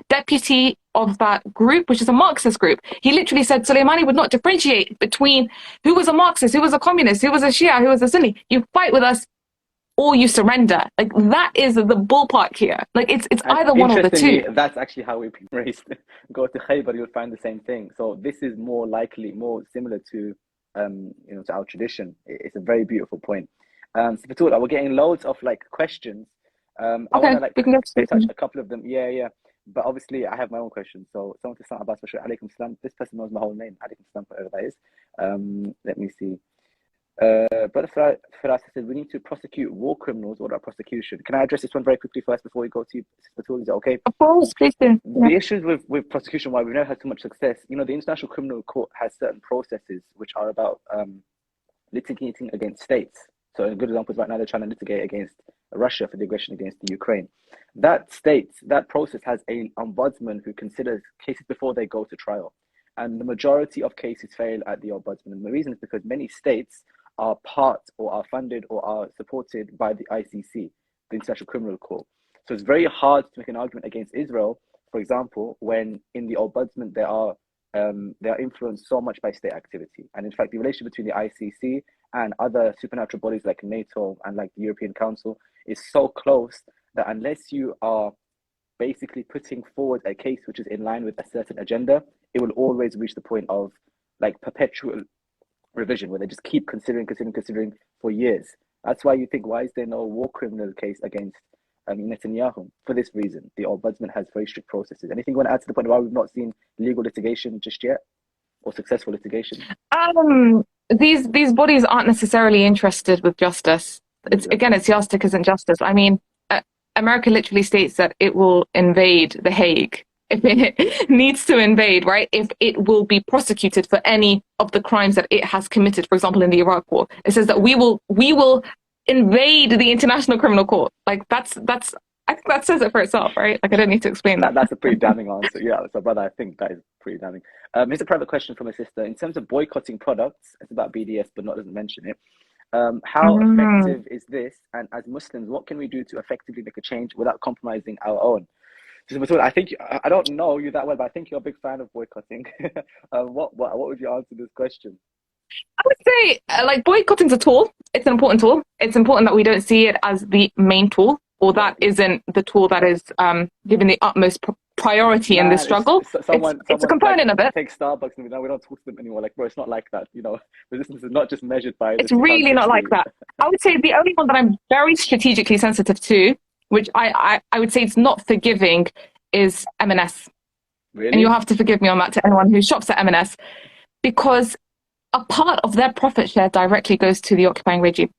Speaker 3: deputy of that group, which is a Marxist group. He literally said Soleimani would not differentiate between who was a Marxist, who was a communist, who was a Shia, who was a Sunni. You fight with us or you surrender. Like, that is the ballpark here. Like, it's either one of the two.
Speaker 2: That's actually how we've been raised. Go to Khaybar, you'll find the same thing. So this is more similar to to our tradition. It's a very beautiful point. So Batool, we're getting loads of questions. I want to touch a couple of them. Yeah. But obviously, I have my own questions. So someone to start Abbas Bashir, alaikum salam. This person knows my whole name. Alaikum salam, whatever that is. Let me see. Brother Firas said we need to prosecute war criminals. What about prosecution? Can I address this one very quickly first before we go to Batool? Is that okay?
Speaker 3: Of course, please do.
Speaker 2: The issues with prosecution, why we've never had so much success, the International Criminal Court has certain processes which are about litigating against states. So a good example is right now they're trying to litigate against Russia for the aggression against the Ukraine. That process has an ombudsman who considers cases before they go to trial. And the majority of cases fail at the ombudsman. And the reason is because many states are part or are funded or are supported by the ICC, the International Criminal Court. So it's very hard to make an argument against Israel, for example, when in the ombudsman they are influenced so much by state activity. And in fact, the relationship between the ICC and other supernatural bodies like NATO and like the European Council is so close that unless you are basically putting forward a case which is in line with a certain agenda, it will always reach the point of perpetual revision, where they just keep considering for years. That's why you think, why is there no war criminal case against Netanyahu? For this reason, the ombudsman has very strict processes. Anything you want to add to the point why we've not seen legal litigation just yet, or successful litigation?
Speaker 3: These bodies aren't necessarily interested with justice. It's yastik isn't justice. I mean, America literally states that it will invade The Hague if it needs to invade, right? If it will be prosecuted for any of the crimes that it has committed, for example, in the Iraq War. It says that we will invade the International Criminal Court. I think that says it for itself, right? I don't need to explain that.
Speaker 2: That's a pretty damning answer. Yeah, so brother, I think that is pretty damning. Here's a private question from a sister. In terms of boycotting products, it's about BDS, but doesn't mention it. How effective is this? And as Muslims, what can we do to effectively make a change without compromising our own? I don't know you that well, but I think you're a big fan of boycotting. What would you answer this question?
Speaker 3: I would say boycotting's a tool. It's an important tool. It's important that we don't see it as the main tool, or that isn't the tool that is given the utmost priority in this struggle. It's a component of it.
Speaker 2: Take Starbucks and we don't talk to them anymore. Bro, it's not like that. Resistance is not just measured by.
Speaker 3: It's really not like that. I would say the only one that I'm very strategically sensitive to, which I would say it's not forgiving, is M&S.
Speaker 2: Really?
Speaker 3: And you'll have to forgive me on that to anyone who shops at M&S, because a part of their profit share directly goes to the occupying regime.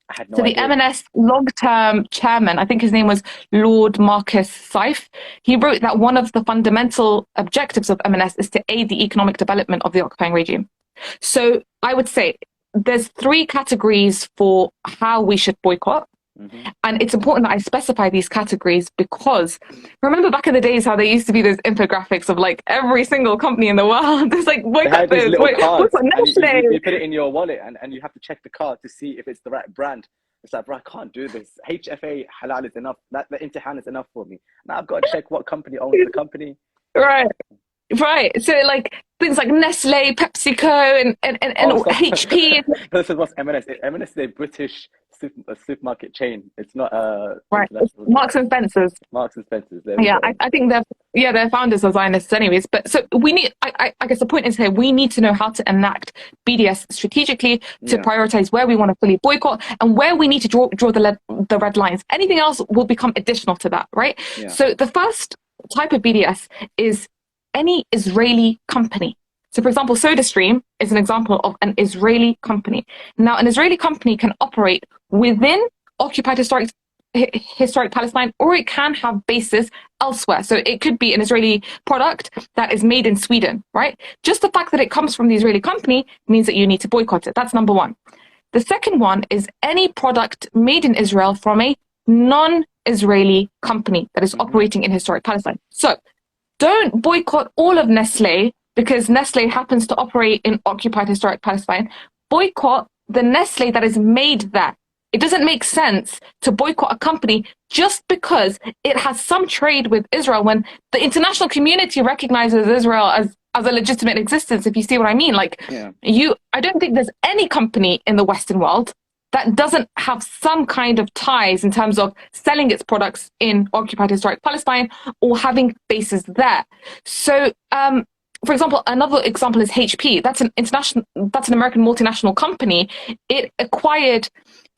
Speaker 2: I had no idea.
Speaker 3: The M&S long-term chairman, I think his name was Lord Marcus Seif, he wrote that one of the fundamental objectives of M&S is to aid the economic development of the occupying regime. So I would say there's 3 categories for how we should boycott. Mm-hmm. And it's important that I specify these categories because remember back in the days how there used to be those infographics of every single company in the world. There's boycott this, boycott
Speaker 2: Nestle. You put it in your wallet and you have to check the card to see if it's the right brand. It's bro, I can't do this. HFA halal is enough. That the Imtihan is enough for me. Now I've got to check what company owns the company.
Speaker 3: Right. So things like Nestle, PepsiCo, and HP.
Speaker 2: This is what's M&S. M&S is a British supermarket chain. It's not
Speaker 3: right. It's Marks and Spencer's.
Speaker 2: Marks and Spencer's.
Speaker 3: I think their founders are Zionists, anyways. But so we need. I guess the point is here we need to know how to enact BDS strategically to prioritize where we want to fully boycott and where we need to draw the red lines. Anything else will become additional to that, right? Yeah. So the first type of BDS is any Israeli company. So for example, SodaStream is an example of an Israeli company. Now, an Israeli company can operate within occupied historic Palestine, or it can have bases elsewhere. So it could be an Israeli product that is made in Sweden, right? Just the fact that it comes from the Israeli company means that you need to boycott it. That's number one. The second one is any product made in Israel from a non-Israeli company that is operating in historic Palestine. So don't boycott all of Nestle because Nestle happens to operate in occupied historic Palestine. Boycott the Nestle that is made there. It doesn't make sense to boycott a company just because it has some trade with Israel when the international community recognizes Israel as a legitimate existence, if you see what I mean. Like, I don't think there's any company in the Western world that doesn't have some kind of ties in terms of selling its products in occupied historic Palestine or having bases there. So, for example, another example is HP. That's an American multinational company. It acquired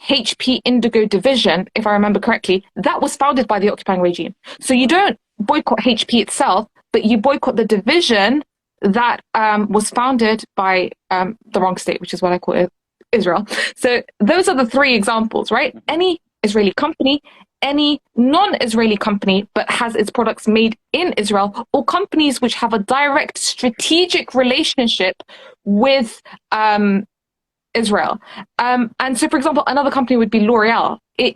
Speaker 3: HP Indigo division, if I remember correctly. That was founded by the occupying regime. So you don't boycott HP itself, but you boycott the division that was founded by the wrong state, which is what I call it, Israel. So those are the three examples, right? Any Israeli company, any non-Israeli company but has its products made in Israel, or companies which have a direct strategic relationship with Israel. And so, for example, another company would be L'Oreal. I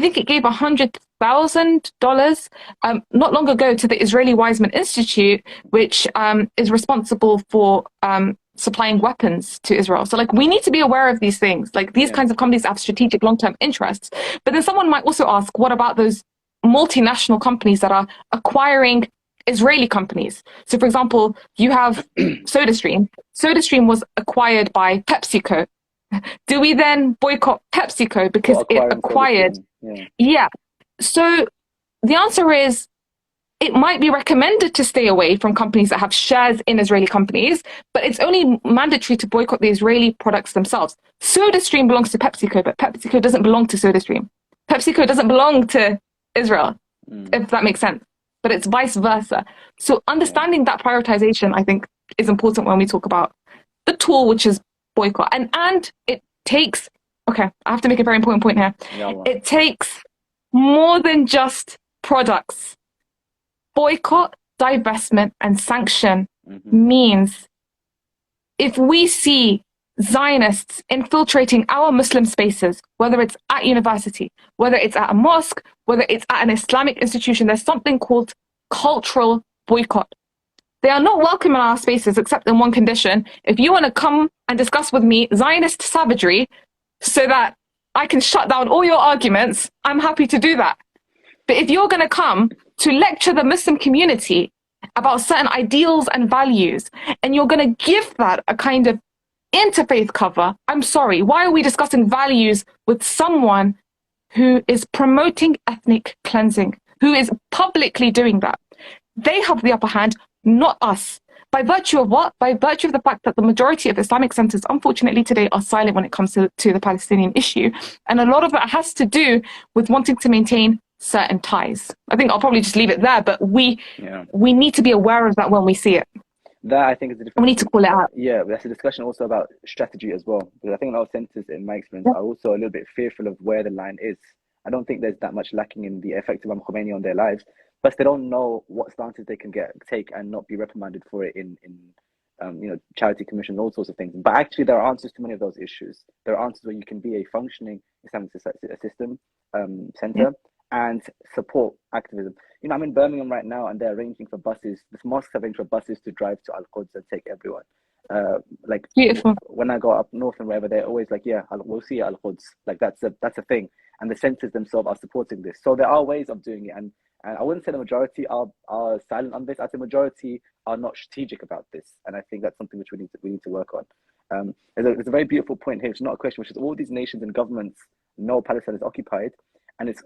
Speaker 3: think it gave $100,000 not long ago to the Israeli Weizmann Institute, which is responsible for supplying weapons to Israel. So, like, we need to be aware of these things. Like, these kinds of companies have strategic long-term interests. But then someone might also ask, what about those multinational companies that are acquiring Israeli companies? So, for example, you have SodaStream. SodaStream was acquired by PepsiCo. Do we then boycott PepsiCo because it acquired? Yeah. So the answer is, it might be recommended to stay away from companies that have shares in Israeli companies, but it's only mandatory to boycott the Israeli products themselves. SodaStream belongs to PepsiCo, but PepsiCo doesn't belong to SodaStream. PepsiCo doesn't belong to Israel, if that makes sense. But it's vice versa. So understanding that prioritization, I think, is important when we talk about the tool, which is boycott. And it takes, okay, I have to make a very important point here. It takes more than just products. Boycott, divestment, and sanction means if we see Zionists infiltrating our Muslim spaces, whether it's at university, whether it's at a mosque, whether it's at an Islamic institution, there's something called cultural boycott. They are not welcome in our spaces except in one condition. If you want to come and discuss with me Zionist savagery so that I can shut down all your arguments, I'm happy to do that. But if you're going to come to lecture the Muslim community about certain ideals and values, and you're going to give that a kind of interfaith cover, I'm sorry, why are we discussing values with someone who is promoting ethnic cleansing, who is publicly doing that? They have the upper hand, not us. By virtue of what? By virtue of the fact that the majority of Islamic centers, unfortunately today, are silent when it comes to the Palestinian issue. And a lot of that has to do with wanting to maintain certain ties. I think I'll probably just leave it there, but we need to be aware of that when we see it.
Speaker 2: That, I think, is a different.
Speaker 3: We need to call it out.
Speaker 2: Yeah, that's a discussion also about strategy as well. Because I think a lot of centers, in my experience, are also a little bit fearful of where the line is. I don't think there's that much lacking in the effect of Khomeini on their lives, but they don't know what stances they can take and not be reprimanded for it in charity commission, all sorts of things. But actually, there are answers to many of those issues. There are answers where you can be a functioning Islamic system center and support activism. You know, I'm in Birmingham right now, and they're arranging for buses. The mosques are arranging for buses to drive to Al-Quds and take everyone. Like, beautiful. When I go up north and wherever, they're always like, yeah, we'll see you at Al-Quds. Like, that's a thing. And the centers themselves are supporting this. So there are ways of doing it. And I wouldn't say the majority are silent on this. I'd say the majority are not strategic about this. And I think that's something which we need to work on. There's a very beautiful point here. It's not a question, which is all these nations and governments know Palestine is occupied, and it's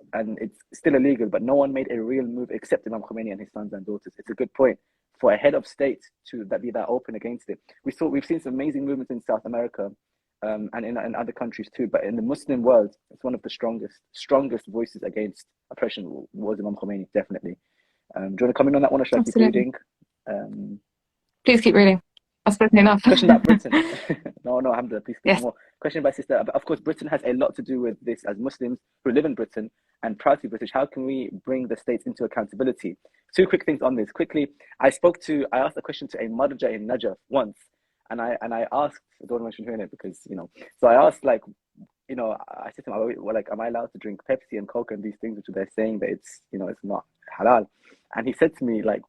Speaker 2: still illegal, but no one made a real move except Imam Khomeini and his sons and daughters. It's a good point for a head of state to be that open against it. We've seen some amazing movements in South America, and in other countries too. But in the Muslim world, it's one of the strongest voices against oppression was Imam Khomeini, definitely. Do you want to comment on that one, or should I keep reading?
Speaker 3: Please keep reading. I've spoken enough.
Speaker 2: Question about Britain. No, Alhamdulillah, please speak more. Question by sister. Of course, Britain has a lot to do with this. As Muslims who live in Britain and proud to be British, how can we bring the states into accountability? Two quick things on this. Quickly, I asked a question to a Marja in Najaf once, and I asked, I don't mention her in it because, so I asked, like, I said to him, well, like, am I allowed to drink Pepsi and Coke and these things which they're saying that it's, it's not halal? And he said to me, like,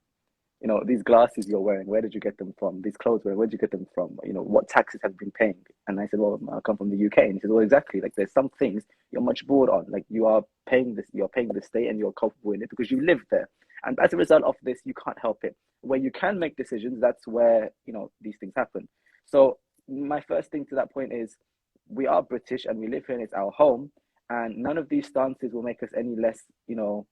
Speaker 2: you know, these glasses you're wearing, where did you get them from? These clothes, where did you get them from? You know, what taxes have you been paying? And I said, well, I come from the UK. And he said, well, exactly. Like, there's some things you're much bored on. Like, you're paying the state, and you're culpable in it because you live there. And as a result of this, you can't help it. Where you can make decisions, that's where, you know, these things happen. So my first thing to that point is, we are British and we live here and it's our home. And none of these stances will make us any less, you know,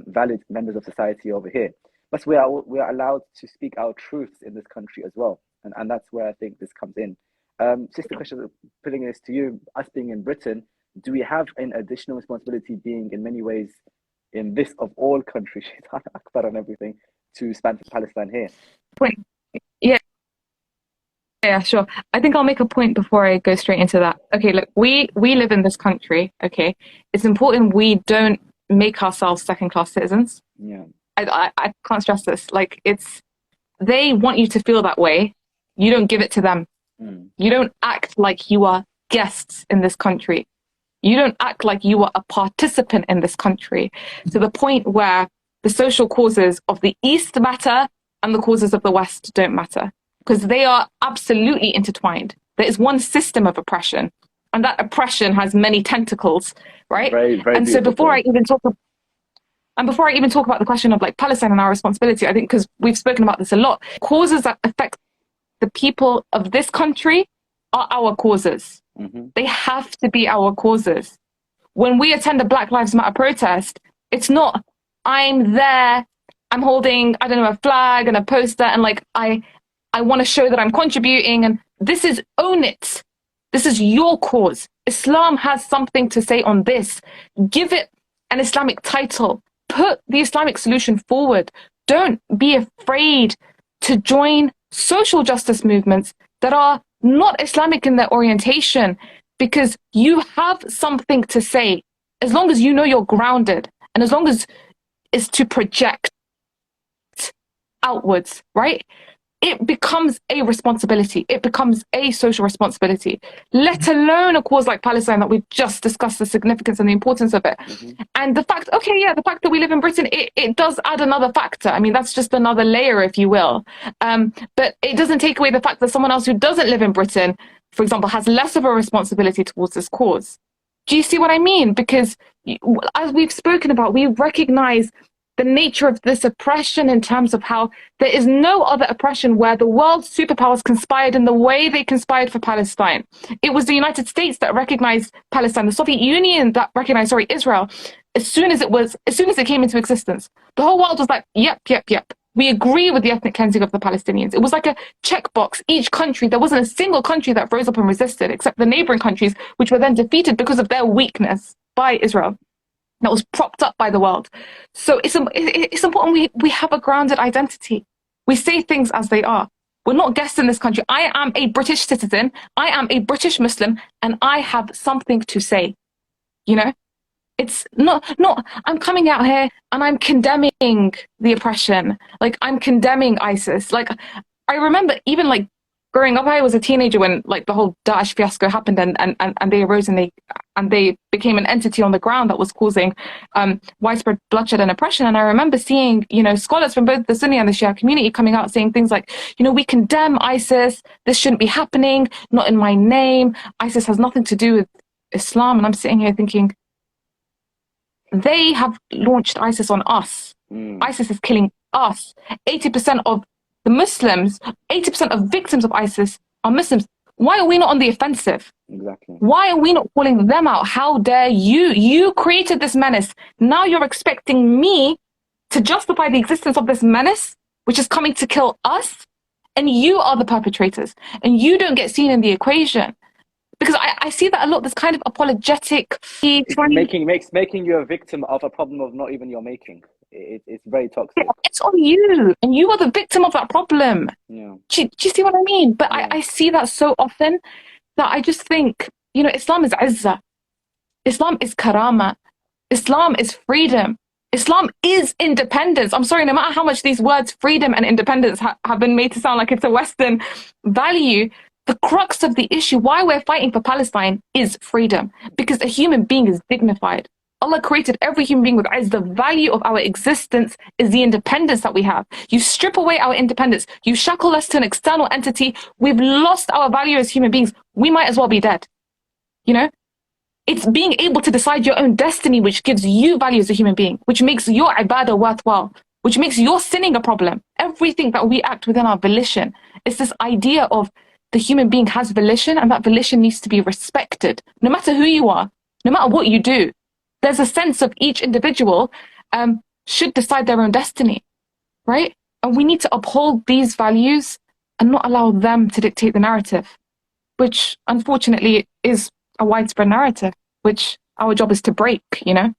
Speaker 2: valid members of society over here. But we are allowed to speak our truths in this country as well. And that's where I think this comes in. Sister question, putting this to you, us being in Britain, do we have an additional responsibility, being in many ways in this of all countries, Shaitan Akbar and everything, to stand for Palestine here?
Speaker 3: Point. Yeah, sure. I think I'll make a point before I go straight into that. Okay, look, we live in this country, okay? It's important we don't make ourselves second-class citizens.
Speaker 2: Yeah.
Speaker 3: I can't stress this. Like, they want you to feel that way. You don't give it to them. You don't act like you are guests in this country. You don't act like you are a participant in this country, to the point where the social causes of the East matter and the causes of the West don't matter, because they are absolutely intertwined. There is one system of oppression, and that oppression has many tentacles, right?
Speaker 2: Very, very
Speaker 3: and so before I even talk about the question of like Palestine and our responsibility, I think, because we've spoken about this a lot, causes that affect the people of this country are our causes. They have to be our causes. When we attend a Black Lives Matter protest, it's not, I'm there, I'm holding, I don't know, a flag and a poster, and like, I want to show that I'm contributing, and this is, own it. This is your cause. Islam has something to say on this. Give it an Islamic title. Put the Islamic solution forward. Don't be afraid to join social justice movements that are not Islamic in their orientation, because you have something to say, as long as you know you're grounded, and as long as it's to project outwards, right? It becomes a responsibility. It becomes a social responsibility, let alone a cause like Palestine that we've just discussed the significance and the importance of it. And the fact, the fact that we live in Britain, it does add another factor. I mean, that's just another layer, if you will. But it doesn't take away the fact that someone else who doesn't live in Britain, for example, has less of a responsibility towards this cause. Do you see what I mean? Because as we've spoken about, we recognize the nature of this oppression in terms of how there is no other oppression where the world superpowers conspired in the way they conspired for Palestine. It was the United States that recognized Palestine, the Soviet Union that recognized, Israel, as soon as it came into existence. The whole world was like, yep. We agree with the ethnic cleansing of the Palestinians. It was like a checkbox. Each country, there wasn't a single country that rose up and resisted, except the neighboring countries, which were then defeated because of their weakness by Israel. That was propped up by the world. So it's important we have a grounded identity. We say things as they are. We're not guests in this country. I am a British citizen. I am a British Muslim, and I have something to say. You know, it's not, I'm coming out here and I'm condemning the oppression. Like, I'm condemning ISIS. Like, I remember even like growing up, I was a teenager when like the whole Daesh fiasco happened, and they arose and they became an entity on the ground that was causing widespread bloodshed and oppression. And I remember seeing, scholars from both the Sunni and the Shia community coming out saying things like, we condemn ISIS. This shouldn't be happening. Not in my name. ISIS has nothing to do with Islam. And I'm sitting here thinking, they have launched ISIS on us. ISIS is killing us. 80% of the Muslims, 80% of victims of ISIS are Muslims. Why are we not on the offensive?
Speaker 2: Exactly.
Speaker 3: Why are we not calling them out? How dare you? You created this menace. Now you're expecting me to justify the existence of this menace, which is coming to kill us? And you are the perpetrators. And you don't get seen in the equation. Because I see that a lot, this kind of apologetic...
Speaker 2: Making you a victim of a problem of not even your making. It's very toxic.
Speaker 3: It's on you, and you are the victim of that problem.
Speaker 2: Yeah.
Speaker 3: Do you see what I mean? But yeah. I see that so often that I just think, Islam is izzah. Islam is karama. Islam is freedom. Islam is independence. I'm sorry, no matter how much these words freedom and independence have been made to sound like it's a Western value, the crux of the issue, why we're fighting for Palestine, is freedom. Because a human being is dignified. Allah created every human being with eyes. The value of our existence is the independence that we have. You strip away our independence, you shackle us to an external entity, we've lost our value as human beings. We might as well be dead. You know? It's being able to decide your own destiny which gives you value as a human being, which makes your ibadah worthwhile, which makes your sinning a problem. Everything that we act within our volition. It's this idea of the human being has volition, and that volition needs to be respected. No matter who you are, no matter what you do, there's a sense of each individual should decide their own destiny, right? And we need to uphold these values and not allow them to dictate the narrative, which unfortunately is a widespread narrative, which our job is to break, you know?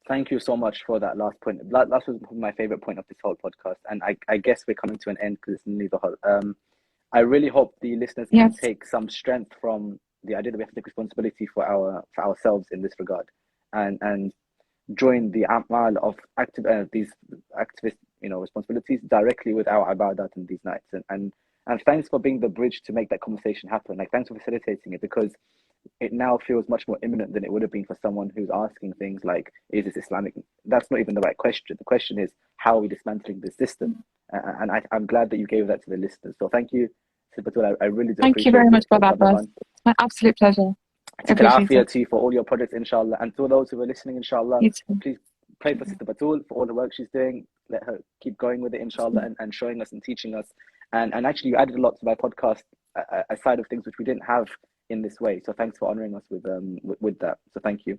Speaker 2: Thank you so much for that last point. That was my favorite point of this whole podcast. And I guess we're coming to an end because it's nearly the whole. I really hope the listeners can take some strength from the idea that we have to take responsibility for ourselves in this regard, and join the amal of these activist responsibilities directly with our ibadat in these nights. And thanks for being the bridge to make that conversation happen. Like, thanks for facilitating it, because it now feels much more imminent than it would have been for someone who's asking things like, is this Islamic? That's not even the right question. The question is, how are we dismantling the system? And I'm glad that you gave that to the listeners. So thank you, Batool. I really do appreciate it.
Speaker 3: Thank you very much for that, Bas. My absolute pleasure. I appreciate it.
Speaker 2: To you for all your projects, inshallah. And to those who are listening, inshallah, please pray for Sister Batool for all the work she's doing. Let her keep going with it, inshallah, and showing us and teaching us. And actually, you added a lot to my podcast, a side of things which we didn't have in this way. So thanks for honoring us with that. So thank you.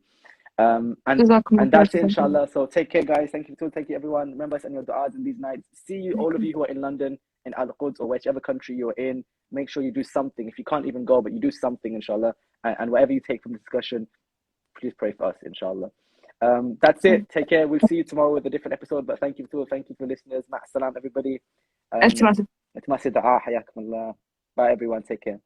Speaker 2: And that's it, inshallah. So take care, guys. Thank you, Batool. Thank you, everyone. Remember us and your du'as in these nights. See you, all of you who are in London, in Al-Quds, or whichever country you're in. Make sure you do something. If you can't even go, but you do something, inshallah. And whatever you take from the discussion, please pray for us, inshallah. That's it. Take care. We'll see you tomorrow with a different episode. But thank you, Batool. Thank you for listeners. Ma'as salam, everybody. Bye, everyone. Take care.